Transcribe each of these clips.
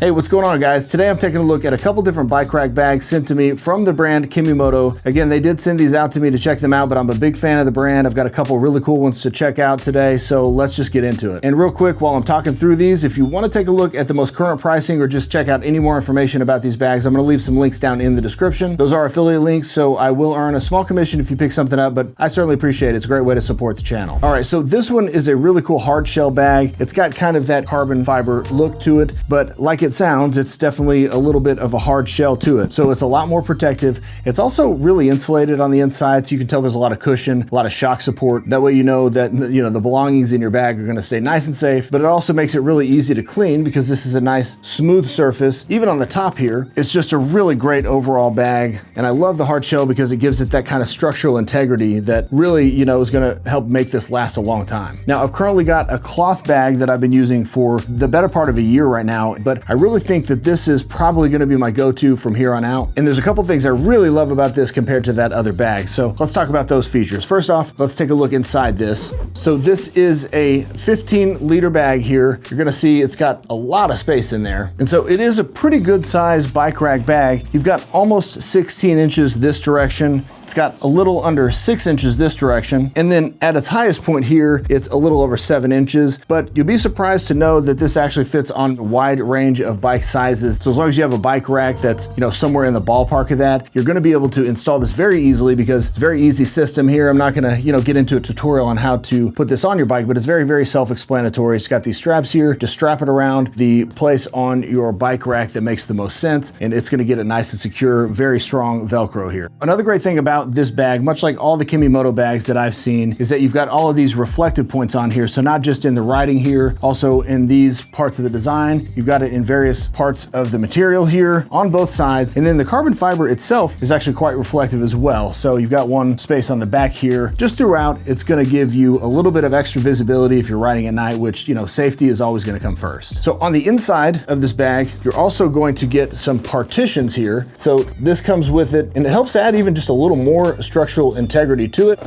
Hey, what's going on, guys? Today I'm taking a look at a couple different bike rack bags sent to me from the brand Kemimoto. Again, they did send these out to me to check them out, but I'm a big fan of the brand. I've got a couple really cool ones to check out today, so let's just get into it. And real quick, while I'm talking through these, if you want to take a look at the most current pricing or just check out any more information about these bags, I'm going to leave some links down in the description. Those are affiliate links, so I will earn a small commission if you pick something up, but I certainly appreciate it. It's a great way to support the channel. All right, so this one is a really cool hard shell bag. It's got kind of that carbon fiber look to it, but like it sounds, it's definitely a little bit of a hard shell to it. So it's a lot more protective. It's also really insulated on the inside, so you can tell there's a lot of cushion, a lot of shock support. That way you know that the belongings in your bag are gonna stay nice and safe, but it also makes it really easy to clean because this is a nice smooth surface. Even on the top here, it's just a really great overall bag. And I love the hard shell because it gives it that kind of structural integrity that really, is gonna help make this last a long time. Now, I've currently got a cloth bag that I've been using for the better part of a year right now, but I really think that this is probably gonna be my go-to from here on out. And there's a couple things I really love about this compared to that other bag. So let's talk about those features. First off, let's take a look inside this. So this is a 15-liter bag here. You're gonna see it's got a lot of space in there. And so it is a pretty good size bike rack bag. You've got almost 16 inches this direction. It's got a little under 6 inches this direction. And then at its highest point here, it's a little over 7 inches, but you'll be surprised to know that this actually fits on a wide range of bike sizes. So as long as you have a bike rack that's, somewhere in the ballpark of that, you're gonna be able to install this very easily because it's a very easy system here. I'm not gonna, get into a tutorial on how to put this on your bike, but it's very, very self-explanatory. It's got these straps here. Just strap it around the place on your bike rack that makes the most sense, and it's gonna get it nice and secure, very strong Velcro here. Another great thing about this bag, much like all the Kemimoto bags that I've seen, is that you've got all of these reflective points on here. So not just in the writing here, also in these parts of the design. You've got it in various parts of the material here on both sides. And then the carbon fiber itself is actually quite reflective as well. So you've got one space on the back here. Just throughout, it's gonna give you a little bit of extra visibility if you're riding at night, which, safety is always gonna come first. So on the inside of this bag, you're also going to get some partitions here. So this comes with it, and it helps add even just a little more structural integrity to it.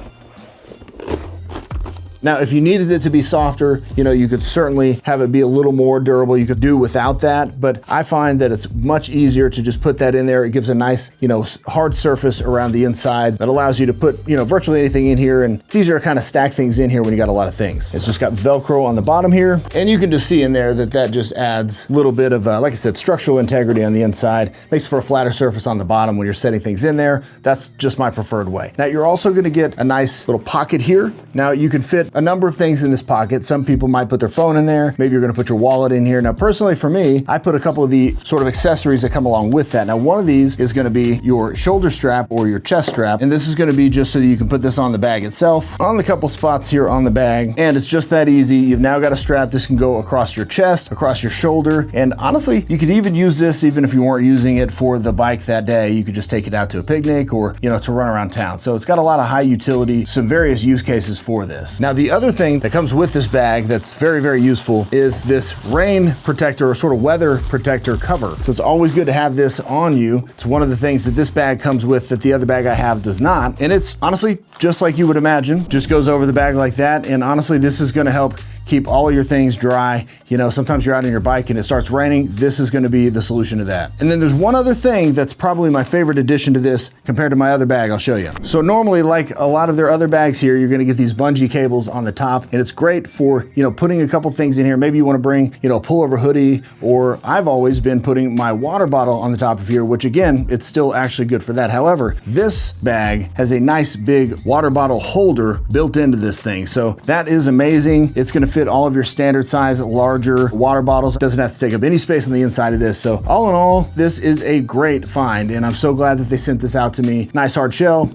Now, if you needed it to be softer, you could certainly have it be a little more durable. You could do without that, but I find that it's much easier to just put that in there. It gives a nice, hard surface around the inside that allows you to put, virtually anything in here, and it's easier to kind of stack things in here when you got a lot of things. It's just got Velcro on the bottom here, and you can just see in there that just adds a little bit of, like I said, structural integrity on the inside. Makes for a flatter surface on the bottom when you're setting things in there. That's just my preferred way. Now, you're also gonna get a nice little pocket here. Now, you can fit a number of things in this pocket. Some people might put their phone in there. Maybe you're gonna put your wallet in here. Now, personally for me, I put a couple of the sort of accessories that come along with that. Now, one of these is gonna be your shoulder strap or your chest strap. And this is gonna be just so that you can put this on the bag itself, on the couple spots here on the bag. And it's just that easy. You've now got a strap. This can go across your chest, across your shoulder. And honestly, you could even use this even if you weren't using it for the bike that day. You could just take it out to a picnic or, to run around town. So it's got a lot of high utility, some various use cases for this. Now, the other thing that comes with this bag that's very, very useful is this rain protector or sort of weather protector cover. So it's always good to have this on you. It's one of the things that this bag comes with that the other bag I have does not. And it's honestly just like you would imagine, just goes over the bag like that. And honestly, this is gonna help keep all of your things dry. Sometimes you're out on your bike and it starts raining. This is gonna be the solution to that. And then there's one other thing that's probably my favorite addition to this compared to my other bag. I'll show you. So normally, like a lot of their other bags here, you're gonna get these bungee cables on the top, and it's great for, putting a couple things in here. Maybe you wanna bring, a pullover hoodie, or I've always been putting my water bottle on the top of here, which again, it's still actually good for that. However, this bag has a nice big water bottle holder built into this thing. So that is amazing. It's gonna fit all of your standard size, larger water bottles. It doesn't have to take up any space on the inside of this. So all in all, this is a great find, and I'm so glad that they sent this out to me. Nice hard shell.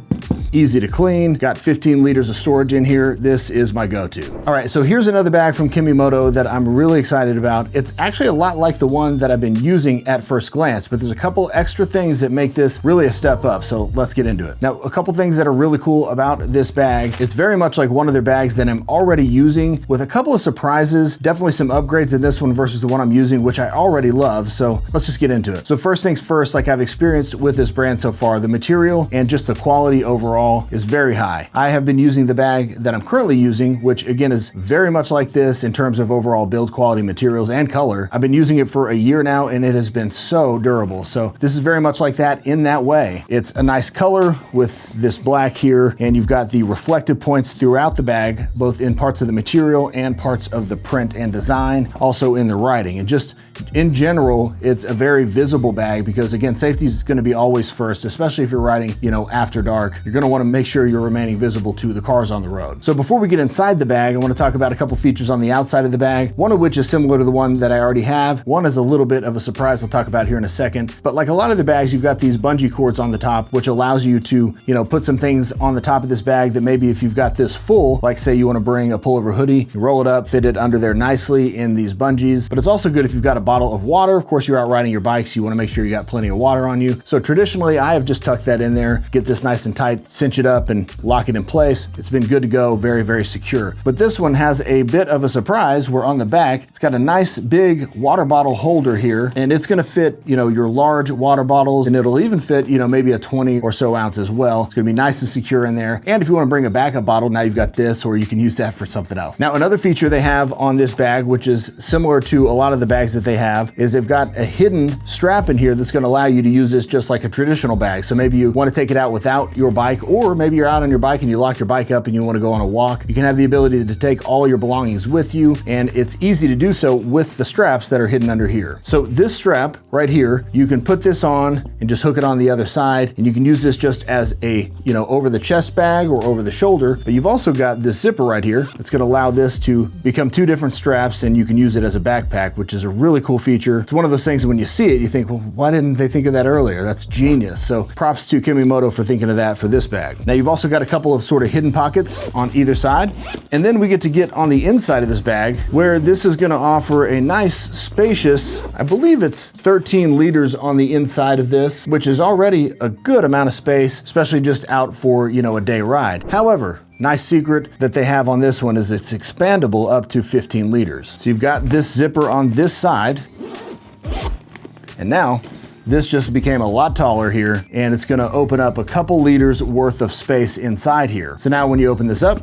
easy to clean, got 15 liters of storage in here. This is my go-to. All right, so here's another bag from Kemimoto that I'm really excited about. It's actually a lot like the one that I've been using at first glance, but there's a couple extra things that make this really a step up, so let's get into it. Now, a couple things that are really cool about this bag. It's very much like one of their bags that I'm already using with a couple of surprises, definitely some upgrades in this one versus the one I'm using, which I already love, so let's just get into it. So first things first, like I've experienced with this brand so far, the material and just the quality overall overall is very high. I have been using the bag that I'm currently using, which again is very much like this in terms of overall build quality, materials, and color. I've been using it for a year now and it has been so durable. So this is very much like that in that way. It's a nice color with this black here, and you've got the reflective points throughout the bag, both in parts of the material and parts of the print and design, also in the writing. And just in general, it's a very visible bag because again, safety is going to be always first, especially if you're riding, after dark. You're going to want to make sure you're remaining visible to the cars on the road. So before we get inside the bag, I want to talk about a couple features on the outside of the bag, one of which is similar to the one that I already have. One is a little bit of a surprise I'll talk about here in a second. But like a lot of the bags, you've got these bungee cords on the top, which allows you to, put some things on the top of this bag that maybe if you've got this full, like say you want to bring a pullover hoodie, you roll it up, fit it under there nicely in these bungees. But it's also good if you've got a bottle of water. Of course, you're out riding your bikes, you want to make sure you got plenty of water on you. So traditionally, I have just tucked that in there, get this nice and tight, cinch it up and lock it in place. It's been good to go, very, very secure. But this one has a bit of a surprise where on the back, it's got a nice big water bottle holder here, and it's going to fit, your large water bottles, and it'll even fit, maybe a 20 or so ounce as well. It's going to be nice and secure in there. And if you want to bring a backup bottle, now you've got this, or you can use that for something else. Now, another feature they have on this bag, which is similar to a lot of the bags that they have, is they've got a hidden strap in here that's going to allow you to use this just like a traditional bag. So maybe you want to take it out without your bike, or maybe you're out on your bike and you lock your bike up and you want to go on a walk. You can have the ability to take all your belongings with you, and it's easy to do so with the straps that are hidden under here. So this strap right here, you can put this on and just hook it on the other side, and you can use this just as a, over the chest bag or over the shoulder. But you've also got this zipper right here that's going to allow this to become two different straps, and you can use it as a backpack, which is a really cool feature. It's one of those things that when you see it, you think, well, why didn't they think of that earlier? That's genius. So props to Kemimoto for thinking of that for this bag. Now you've also got a couple of sort of hidden pockets on either side. And then we get to get on the inside of this bag, where this is going to offer a nice spacious, I believe it's 13 liters on the inside of this, which is already a good amount of space, especially just out for, a day ride. However, nice secret that they have on this one is it's expandable up to 15 liters. So you've got this zipper on this side, and now this just became a lot taller here, and it's gonna open up a couple liters worth of space inside here. So now when you open this up,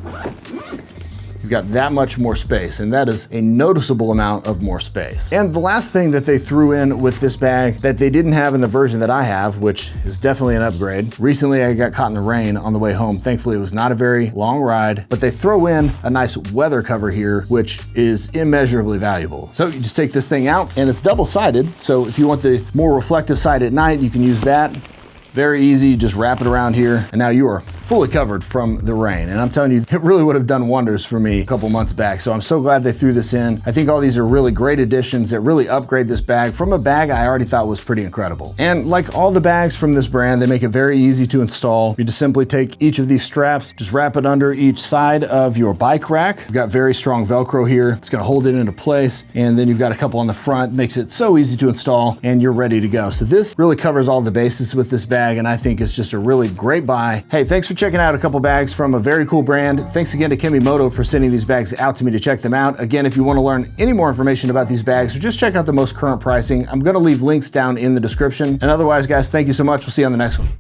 you've got that much more space, and that is a noticeable amount of more space. And the last thing that they threw in with this bag that they didn't have in the version that I have, which is definitely an upgrade. Recently, I got caught in the rain on the way home. Thankfully, it was not a very long ride, but they throw in a nice weather cover here, which is immeasurably valuable. So you just take this thing out, and it's double-sided. So if you want the more reflective side at night, you can use that. Very easy, just wrap it around here, and now you are fully covered from the rain. And I'm telling you, it really would have done wonders for me a couple months back. So I'm so glad they threw this in. I think all these are really great additions that really upgrade this bag from a bag I already thought was pretty incredible. And like all the bags from this brand, they make it very easy to install. You just simply take each of these straps, just wrap it under each side of your bike rack. You've got very strong Velcro here. It's gonna hold it into place. And then you've got a couple on the front, makes it so easy to install, and you're ready to go. So this really covers all the bases with this bag, and I think it's just a really great buy. Hey, thanks for checking out a couple bags from a very cool brand. Thanks again to Kemimoto for sending these bags out to me to check them out. Again, if you want to learn any more information about these bags, or just check out the most current pricing, I'm going to leave links down in the description. And otherwise, guys, thank you so much. We'll see you on the next one.